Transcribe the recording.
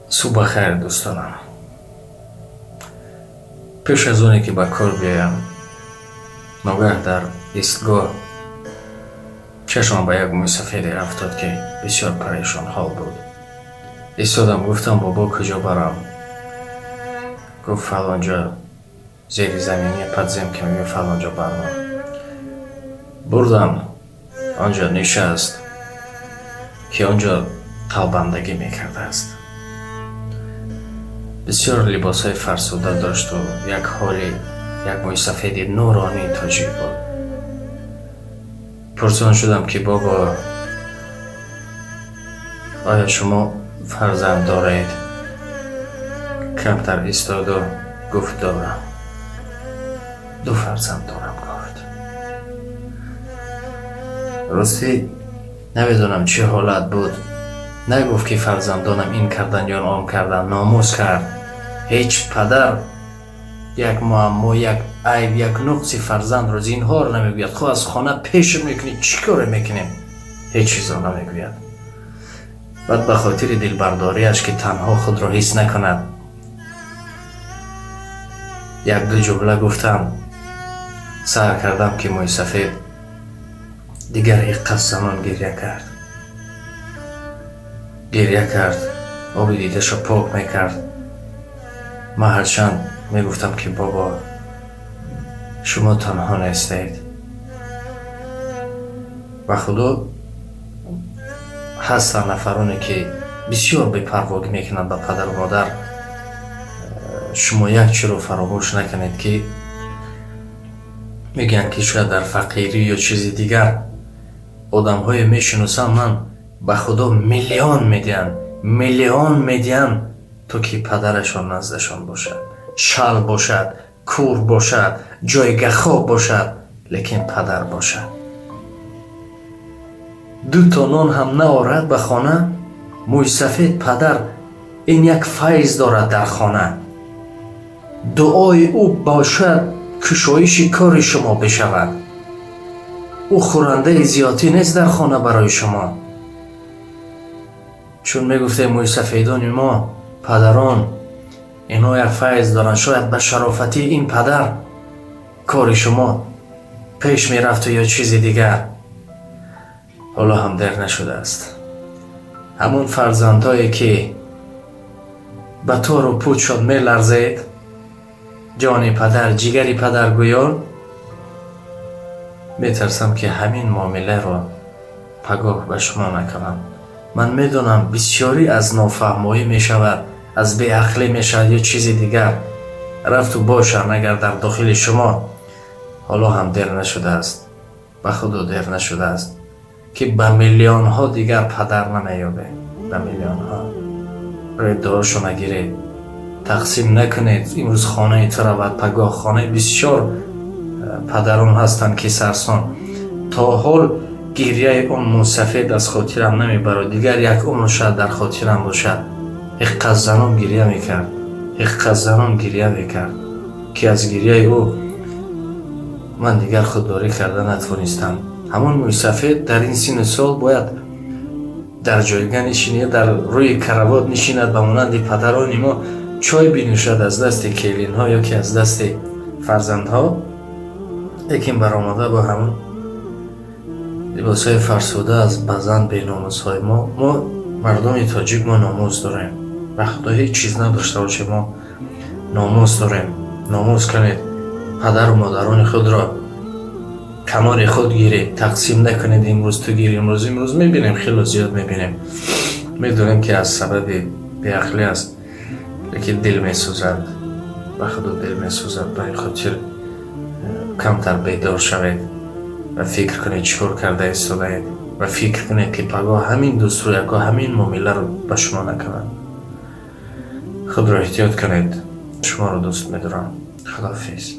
صبح خیر دوستانم. پیش از اونی که به کار بیایم ناگاه در ایستگاه چشمم به یک موی سفیدی افتاد که بسیار پریشان حال بود. ایستادم، گفتم بابا کجا برم؟ گفت فلانجا زیر زمینی پدزم که میگه فلانجا برم. بردم آنجا نشست که آنجا تالبندگی میکرده است. بسیار لباس های فرسوده داشت و یک حالی یک موی سفید نورانی تاجیک بود. پرسان شدم که بابا آیا شما فرزند دارید؟ کمتر ایستاد و گفت دارم. 2 فرزند دارم. گفت راستی نمیدونم چه حالت بود. نگفت که فرزندانم این کردن یا آن کردن. ناموس کرد. هیچ پدر یک معما، یک عیب، یک نقصی فرزند رو زینهار نمیگوید. خب از خانه پیش میکنی چی کار میکنیم؟ هیچ چیزا نمیگوید. بعد به خاطر دلبرداریش که تنها خود را حس نکند 1-2 جمله گفتم. سعی کردم که موی سفید دیگر یک زمان گریه کرد. آب دیدش را پاک میکرد. من هرچند میگفتم که بابا شما تنها نیستید و خدا هستن نفرانی که بسیار بی‌پرواگی میکنند به پدر و مادر. شما یک چیز رو فراموش نکنید که میگن که شاید در فقیری یا چیزی دیگر آدم های میشناسم. من به خدا میلیون میدین تو که پدرشان نزدشان باشد، شل باشد، کور باشد، جایگاه خواب باشد، لیکن پدر باشد. 2 تا نان هم نآورد به خانه. موی سفید پدر این یک فیض دارد در خانه. دعای او باشد کشایش کار شما بشود. او خورنده زیادی نیست در خانه برای شما. چون میگفته موی سفیدان ما پدران اینا یک فیض دارن. شاید به شرافتی این پدر کار شما پیش میرفت یا چیز دیگر. حالا هم در نشده است. همون فرزندهایی که به طور و پود شد میلرزید، جان پدر، جگری پدر گویان، میترسم که همین معامله رو پگاه به شما نکنم. من میدونم بسیاری از نافهمایی میشود، از بیعقلی میشود یا چیزی دیگر رفت و باشن اگر در داخل شما. حالا هم دیر نشده است. به خدا دیر نشده است که به میلیون ها دیگر پدر نمیابه. به میلیون ها ردهاشو نگیرید، تقسیم نکنید. امروز خانه تو را بعد پگاه خانه. بسیار پدران هستند که سرسان تا حال گریه اون موسفید از خاطرم نمیبرد. دیگر یک عمر شاید در خاطرم باشد. یک زنان گریه میکرد که از گریه او من دیگر خودداری کرده نتوانستم. همون موی سفید در این سن سال باید در جایگاه نشینه، در روی کروات نشیند به مانند پدران ما چای بنوشد از دست کلین ها یا که از دست فرزند ها. لیکن برآمده با همون لباس های فرسوده از بزن به ناموس های ما مردم تاجیک ما ناموس داریم. و خدا هیچ چیز نداشته باشه ما ناموس داریم. ناموس کنید. پدر و مادران خود را کنار خود گیرید، تقسیم نکنید. امروز تو گیری، امروز میبینیم خیلی زیاد میبینیم. میدونیم که از سبب بیعقلی است، لیکن دل میسوزد. و خدا دل میسوزد. برای خاطر کمتر بیدار شوید و فکر کنید چیکار کرده ایستادید و فکر کنید که پگاه همین دوست رو یا همین معامله رو به شما نکنند. خود را احتیاط کنید. شما رو دوست می‌دارم. خداحافظ.